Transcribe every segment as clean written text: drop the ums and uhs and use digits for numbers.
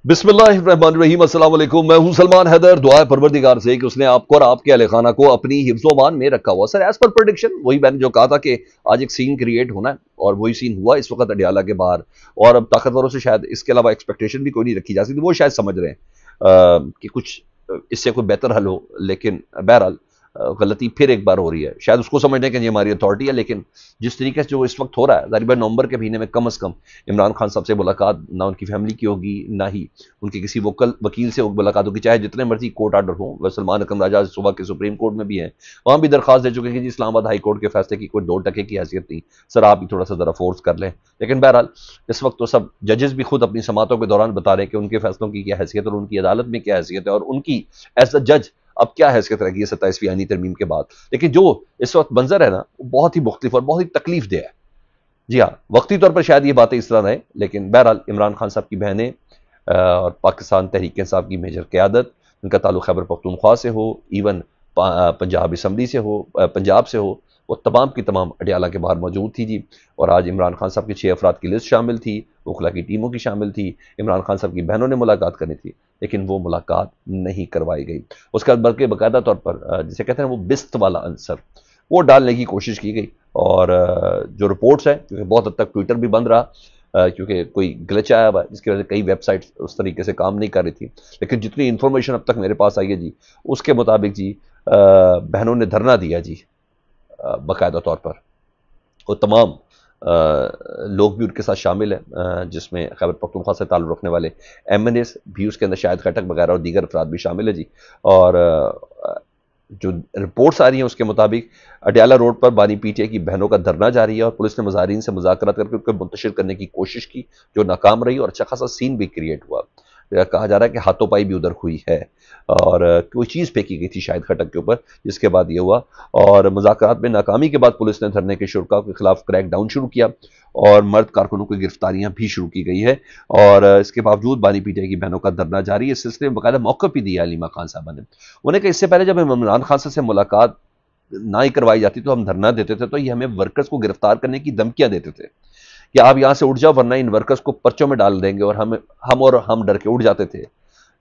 बिस्मिल्लाहिर्रहमानिर्रहीम। अस्सलाम वालेकुम। मैं हूं सलमान हैदर। दुआ है परवरदिगार से कि उसने आपको और आपके अहले खाना को अपनी हिफ्ज़ व अमान में रखा हुआ। सर, एज पर प्रेडिक्शन वही मैंने जो कहा था कि आज एक सीन क्रिएट होना है और वही सीन हुआ इस वक्त अडियाला के बाहर। और अब ताकतवरों से शायद इसके अलावा एक्सपेक्टेशन भी कोई नहीं रखी जा सकती। वो शायद समझ रहे हैं कि कुछ इससे कोई बेहतर हल हो, लेकिन बहरहाल गलती फिर एक बार हो रही है। शायद उसको समझने के ये हमारी अथॉरिटी है, लेकिन जिस तरीके से जो इस वक्त हो रहा है, ज़ाहिर है नवंबर के महीने में कम अज़ कम इमरान खान साहब से मुलाकात ना उनकी फैमिली की होगी, ना ही उनके किसी वकील से मुलाकात होगी, चाहे जितने मर्जी कोर्ट आर्डर हो। वह सलमान अकरम राजा सुबह के सुप्रीम कोर्ट में भी हैं, वहाँ भी दरखास्त दे चुके हैं कि जी इस्लामाबाद हाई कोर्ट के फैसले की कोई 2% की हैसियत नहीं, सर आप ही थोड़ा सा ज़रा फोर्स कर लें। लेकिन बहरहाल इस वक्त तो सब जजेस भी खुद अपनी समातों के दौरान बता रहे हैं कि उनके फैसलों की क्या हैसियत और उनकी अदालत में क्या हैसियत है और उनकी एज अ जज अब क्या हैसियत रहेगी है 27वीं आईनी तरमीम के बाद। लेकिन जो इस वक्त मंजर है ना, वो बहुत ही मुख्तलिफ और बहुत ही तकलीफ दे है। जी हाँ, वक्ती तौर पर शायद ये बातें इस तरह रहे, लेकिन बहरहाल इमरान खान साहब की बहनें और पाकिस्तान तहरीक इंसाफ की मेजर क़यादत, उनका ताल्लुक़ खैबर पख्तूनख्वा से हो, इवन पंजाब असम्बली से हो, पंजाब से हो, वो तमाम की तमाम अडियाला के बाहर मौजूद थी जी। और आज इमरान खान साहब की 6 अफराद की लिस्ट शामिल थी, वकला की टीमों की शामिल थी, इमरान खान साहब की बहनों ने मुलाकात करनी थी, लेकिन वो मुलाकात नहीं करवाई गई। उसके बाद बल्कि बाकायदा तौर पर जिसे कहते हैं वो बिस्त वाला आंसर वो डालने की कोशिश की गई। और जो रिपोर्ट्स हैं, क्योंकि बहुत हद तक ट्विटर भी बंद रहा, क्योंकि कोई ग्लिच आया हुआ जिसकी वजह से कई वेबसाइट्स उस तरीके से काम नहीं कर रही थी। लेकिन जितनी इन्फॉर्मेशन अब तक मेरे पास आई है जी, उसके मुताबिक जी बहनों ने धरना दिया जी, बाकायदा तौर पर। वो तमाम लोग भी उनके साथ शामिल हैं, जिसमें खैबर पख्तूनख्वा से ताल्लुक़ रखने वाले MNAs भी उसके अंदर, शायद खटक वगैरह और दीगर अफराद भी शामिल है जी। और जो रिपोर्ट्स आ रही हैं उसके मुताबिक अडियाला रोड पर बानी PTI की बहनों का धरना जारी है और पुलिस ने मुजाहिरीन से मुज़ाकरात करके उनको मुंतशिर करने की कोशिश की, जो नाकाम रही और अच्छा खासा सीन भी क्रिएट हुआ। कहा जा रहा है कि हाथों पाई भी उधर हुई है और कोई चीज़ फेंकी गई थी शायद खटक के ऊपर, जिसके बाद ये हुआ। और मुज़ाकरात में नाकामी के बाद पुलिस ने धरने के शुरा के खिलाफ क्रैक डाउन शुरू किया और मर्द कारकुनों की गिरफ्तारियां भी शुरू की गई है। और इसके बावजूद बानी PTI की बहनों का धरना जारी है। इस सिलसिले में बाकायदा मौक़िफ़ भी दिया अलीमा खान साहबा ने। उन्हें कहा इससे पहले जब इमरान खान से मुलाकात ना ही करवाई जाती तो हम धरना देते थे, तो ये हमें वर्कर्स को गिरफ्तार करने की धमकियां देते थे कि आप यहां से उठ जाओ वरना इन वर्कर्स को पर्चों में डाल देंगे, और हम डर के उठ जाते थे।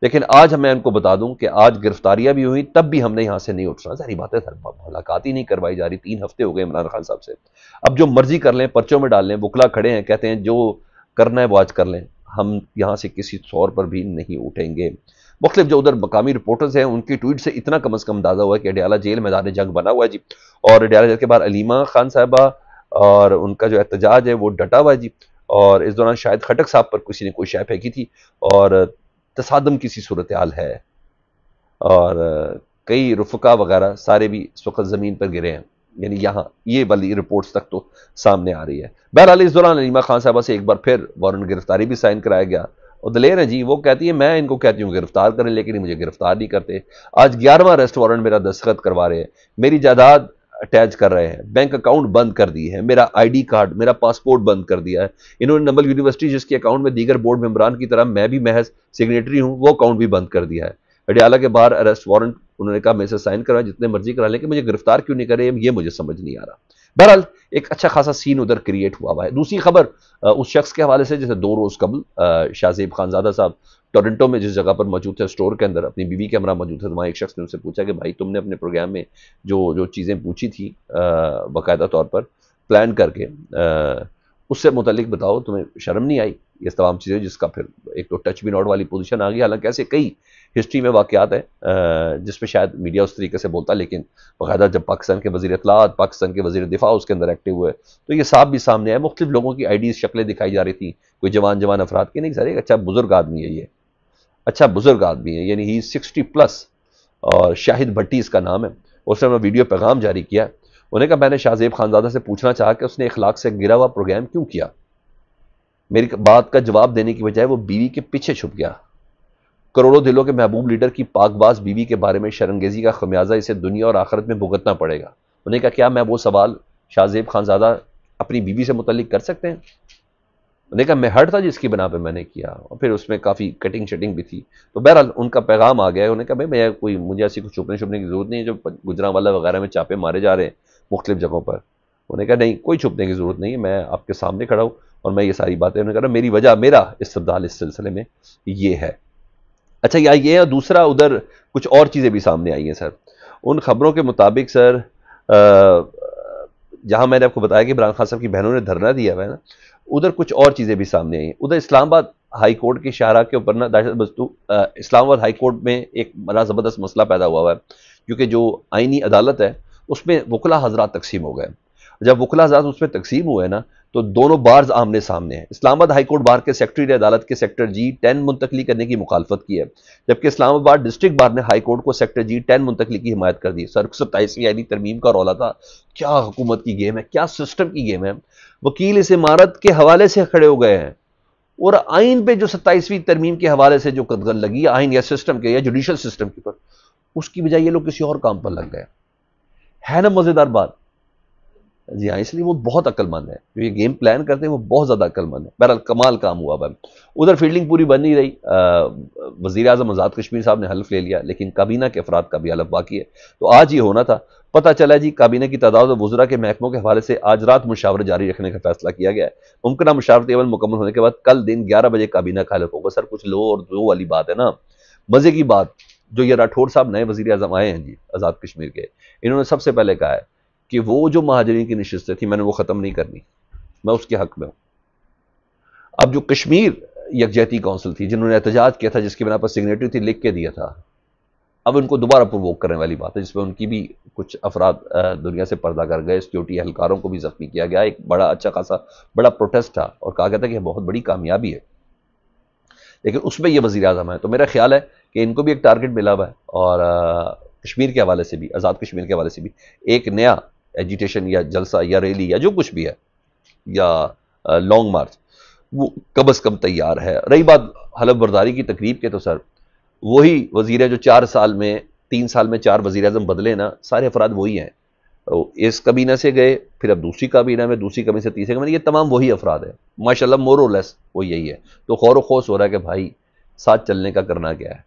लेकिन आज मैं इनको बता दूं कि आज गिरफ्तारियां भी हुई, तब भी हमने यहां से नहीं उठना। सारी बातें सर, मुलाकात ही नहीं करवाई जा रही। 3 हफ्ते हो गए इमरान खान साहब से। अब जो मर्जी कर लें, पर्चों में डाल लें, बुकला खड़े हैं, कहते हैं जो करना है वो आज कर लें, हम यहां से किसी तौर पर भी नहीं उठेंगे। मुख्तलिफ जो उधर मकामी रिपोर्टर्स हैं उनकी ट्वीट से इतना कम अज़ कम अंदाजा हुआ है कि अडियाला जेल मैदान जंग बना हुआ है जी। और अडियाला जेल के बाहर अलीमा खान साहबा और उनका जो एहतजाज है वो डटा हुआ है जी। और इस दौरान शायद खटक साहब पर किसी ने कोई शय फेंकी थी और तसादम की सी सूरत हाल है। और कई रुफ़का वगैरह सारे भी इस वक्त ज़मीन पर गिरे हैं, यानी यहाँ ये वाली रिपोर्ट्स तक तो सामने आ रही है। बहरहाल इस दौरान अलीमा खान साहबा से एक बार फिर वारंट गिरफ्तारी भी साइन कराया गया। और दलेर है जी, वो कहती है मैं इनको कहती हूँ गिरफ्तार करें, लेकिन मुझे गिरफ्तार नहीं करते। आज 11वां अरेस्ट वारंट मेरा दस्तखत करवा रहे हैं, मेरी जायदाद अटैच कर रहे हैं, बैंक अकाउंट बंद कर दिए हैं, मेरा ID कार्ड, मेरा पासपोर्ट बंद कर दिया है। इन्होंने नंबल यूनिवर्सिटी जिसके अकाउंट में दीगर बोर्ड मेंबरान की तरह मैं भी महज सिग्नेटरी हूँ, वो अकाउंट भी बंद कर दिया है। अडियाला के बाहर अरेस्ट वारंट उन्होंने कहा मेरे से साइन करवाए, जितने मर्जी करा लें, कि मुझे गिरफ्तार क्यों नहीं करे ये मुझे समझ नहीं आ रहा। बहरहाल एक अच्छा खासा सीन उधर क्रिएट हुआ है। दूसरी खबर उस शख्स के हवाले से जैसे 2 रोज कबल शाहजेब खानजादा साहब टोरंटो में जिस जगह पर मौजूद थे, स्टोर के अंदर अपनी बीवी के हमरा मौजूद थे, तो वहाँ एक शख्स ने उनसे पूछा कि भाई तुमने अपने प्रोग्राम में जो जो चीज़ें पूछी थी बाकायदा तौर पर प्लान करके, उससे मुतल्लिक बताओ, तुम्हें शर्म नहीं आई ये तमाम चीज़ें, जिसका फिर एक तो टच भी नॉट वाली पोजीशन आ गई। हालांकि ऐसे कई हिस्ट्री में वाक़यात हैं जिस पे शायद मीडिया उस तरीके से बोलता, लेकिन बाकायदा जब पाकिस्तान के वज़ीर इत्तलाआत, पाकिस्तान के वज़ीर दिफा उसके अंदर एक्टिव हुए, तो ये साफ भी सामने आया। मुख्तलिफ लोगों की IDs शक्लें दिखाई जा रही थी, कोई जवान अफराद की नहीं, सर एक अच्छा बुजुर्ग आदमी है ये, अच्छा बुजुर्ग आदमी है, यानी ही 60+ और शाहिद भट्टी इसका नाम है। उसने मैं वीडियो पैगाम जारी किया। उन्होंने कहा मैंने शाहजेब खानजादा से पूछना चाहा कि उसने इखलाक से गिरा हुआ प्रोग्राम क्यों किया। मेरी बात का जवाब देने की बजाय वो बीवी के पीछे छुप गया। करोड़ों दिलों के महबूब लीडर की पाकबाज बीवी के बारे में शर्मगेजी का खमियाजा इसे दुनिया और आखिरत में भुगतना पड़ेगा। उन्होंने कहा क्या मैं वो सवाल शाहजेब खानजादा अपनी बीवी से मुतल्लिक कर सकते हैं? उन्होंने कहा मैं हट था जिसकी बना पे मैंने किया, और फिर उसमें काफ़ी कटिंग शटिंग भी थी। तो बहरहाल उनका पैगाम आ गया है। उन्होंने कहा भाई मैं कोई, मुझे ऐसी कुछ छुपने की ज़रूरत नहीं है। जो गुजरांवाला वगैरह में चापे मारे जा रहे हैं मुख्तलिफ जगहों पर, उन्होंने कहा नहीं कोई छुपने की ज़रूरत नहीं है, मैं आपके सामने खड़ा हूँ। اور میں یہ ساری باتیں انہوں نے کہا میری وجہ میرا استبدال اس سلسلے میں یہ ہے. اچھا یہ ہے. دوسرا ادھر کچھ اور چیزیں بھی سامنے آئی ہیں سر. ان خبروں کے مطابق سر جہاں میں نے آپ کو بتایا کہ عمران خان صاحب کی بہنوں نے دھرنا دیا ہوا ہے نا, ادھر کچھ اور چیزیں بھی سامنے آئی ہیں. ادھر اسلام آباد ہائی کورٹ کی شاہراہ کے اوپر نا اسلام آباد ہائی کورٹ میں ایک بڑا زبردست مسئلہ پیدا ہوا ہے, کیونکہ جو آئینی عدالت ہے اس میں وکلا حضرات تقسیم ہو گئے. جب وکلا حضرات اس میں تقسیم ہوئے نا تو دونوں بارز آمنے سامنے ہیں. اسلام آباد ہائی کورٹ بار کے سیکرٹری نے عدالت کے سیکٹر جی 10 منتقلی کرنے کی مخالفت کی ہے, جبکہ اسلام آباد ڈسٹرکٹ بار نے ہائی کورٹ کو سیکٹر جی 10 منتقلی کی حمایت کر دی. سر 27ویں آئینی ترمیم کا رولا تھا. کیا حکومت کی گیم ہے, کیا سسٹم کی گیم ہے. وکیل اس عمارت کے حوالے سے کھڑے ہو گئے ہیں, اور آئین پہ جو 27ویں ترمیم کے حوالے سے جو قدغن لگی آئین یا سسٹم کے یا جوڈیشل سسٹم کے پر, اس کی بجائے یہ لوگ کسی اور کام پر لگ گئے. ہے نا مزیدار بات. جی ہاں, اس لیے وہ بہت عقل مند ہے, جو یہ گیم پلان کرتے ہیں وہ بہت زیادہ عقل مند ہے. بہرحال کمال کام ہوا بھائی. ادھر فیلڈنگ پوری بن نہیں رہی. وزیر اعظم آزاد کشمیر صاحب نے حلف لے لیا, لیکن کابینہ کے افراد کا بھی حلف باقی ہے. تو آج یہ ہونا تھا. پتہ چلا جی کابینہ کی تعداد و وزراء کے محکموں کے حوالے سے آج رات مشاورت جاری رکھنے کا فیصلہ کیا گیا ہے. ممکنہ مشاورتی عمل مکمل ہونے کے بعد کل دن 11 بجے کابینہ کا حلف ہوگا. سر کچھ لو اور دو والی بات ہے نا. مزے کی بات, جو یہ راٹھور صاحب نئے وزیر اعظم آئے ہیں جی آزاد کشمیر کے, انہوں نے سب سے پہلے کہا ہے کہ وہ جو مہاجرین کی نشستیں تھیں میں نے وہ ختم نہیں کرنی, میں اس کے حق میں ہوں. اب جو کشمیر یکجہتی کونسل تھی جنہوں نے احتجاج کیا تھا, جس کی بنا پر سگنیٹری تھی, لکھ کے دیا تھا, اب ان کو دوبارہ پرووک کرنے والی بات ہے, جس میں ان کی بھی کچھ افراد دنیا سے پردہ کر گئے. سیکورٹی اہلکاروں کو بھی زخمی کیا گیا. ایک بڑا اچھا خاصا بڑا پروٹیسٹ تھا اور کہا گیا تھا کہ یہ بہت بڑی کامیابی ہے, لیکن اس میں یہ وزیر اعظم ہے. تو میرا خیال ہے کہ ان کو بھی ایک ٹارگٹ ملا ہوا ہے, اور کشمیر کے حوالے سے بھی, آزاد کشمیر کے حوالے سے بھی ایک نیا ایجیٹیشن یا جلسہ یا ریلی یا جو کچھ بھی ہے یا لانگ مارچ وہ کم از کم تیار ہے. رہی بات حلف برداری کی تقریب کے, تو سر وہی وزیر ہے جو 3 سال میں 4 وزیر اعظم بدلے نا, سارے افراد وہی ہیں. اس کابینہ سے گئے, پھر اب دوسری کابینہ میں, دوسری کابینہ سے تیسرے کابینہ, یہ تمام وہی افراد ہیں ماشاءاللہ, مور اور لیس وہ یہی ہے. تو خور و خوص ہو رہا ہے کہ بھائی ساتھ چلنے کا کرنا کیا ہے,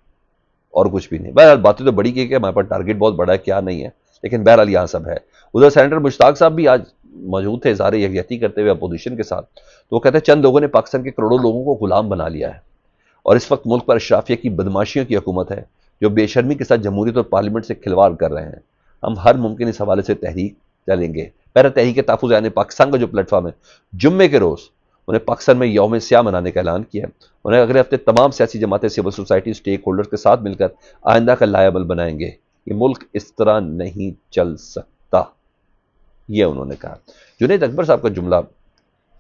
اور کچھ بھی نہیں. بہرحال باتیں تو بڑی کی کہ ہمارے پاس ٹارگٹ بہت بڑا ہے, کیا نہیں ہے, لیکن بہرحال یہاں سب ہے. ادھر سینیٹر مشتاق صاحب بھی آج موجود تھے اظہار یکجہتی کرتے ہوئے اپوزیشن کے ساتھ. تو وہ کہتے ہیں چند لوگوں نے پاکستان کے کروڑوں لوگوں کو غلام بنا لیا ہے, اور اس وقت ملک پر اشرافیہ کی بدماشیوں کی حکومت ہے جو بے شرمی کے ساتھ جمہوریت اور پارلیمنٹ سے کھلواڑ کر رہے ہیں. ہم ہر ممکن اس حوالے سے تحریک چلیں گے. پہلا تحریک تحفظ یعنی پاکستان کا جو پلیٹ فارم ہے, جمعے کے روز انہیں پاکستان میں یوم سیاہ منانے کا اعلان کیا ہے. انہیں اگلے ہفتے تمام سیاسی جماعتیں, سول سوسائٹی, اسٹیک ہولڈرز کے ساتھ مل کر آئندہ کا لائحہ عمل بنائیں گے. یہ ملک اس طرح نہیں چل سکتا, یہ انہوں نے کہا. جنید اکبر صاحب کا جملہ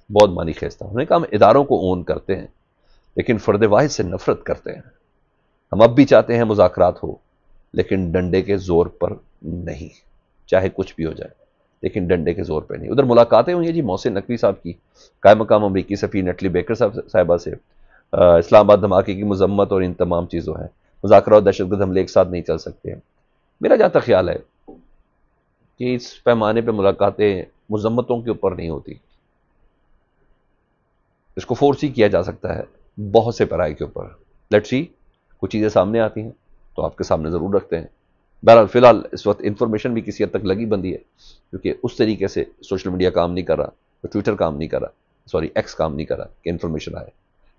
بہت معنی خیز تھا. انہوں نے کہا ہم اداروں کو اون کرتے ہیں لیکن فرد واحد سے نفرت کرتے ہیں. ہم اب بھی چاہتے ہیں مذاکرات ہو, لیکن ڈنڈے کے زور پر نہیں, چاہے کچھ بھی ہو جائے لیکن ڈنڈے کے زور پہ نہیں. ادھر ملاقاتیں ہوئی ہیں جی محسن نقوی صاحب کی قائم مقام امریکی سفیر نٹلی بیکر صاحبہ سے, اسلام آباد دھماکے کی مذمت اور ان تمام چیزوں ہیں. مذاکرات اور دہشت گرد حملے ایک ساتھ نہیں چل سکتے ہیں. میرا جہاں تک خیال ہے کہ اس پیمانے پہ ملاقاتیں مذمتوں کے اوپر نہیں ہوتی, اس کو فورس ہی کیا جا سکتا ہے بہت سے پیرائی کے اوپر. لیٹس سی, کچھ چیزیں سامنے آتی ہیں تو آپ کے سامنے ضرور رکھتے ہیں. بہرحال فی الحال اس وقت انفارمیشن بھی کسی حد تک لگی بندی ہے, کیونکہ اس طریقے سے سوشل میڈیا کام نہیں کر رہا, ٹویٹر کام نہیں کر رہا, سوری ایکس کام نہیں کر رہا کہ انفارمیشن آئے.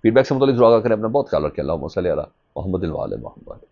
فیڈ بیک سے متعلق دعا کریں, اپنا بہت خیال رکھیں. اللہم صلی علی محمد و علی محمد.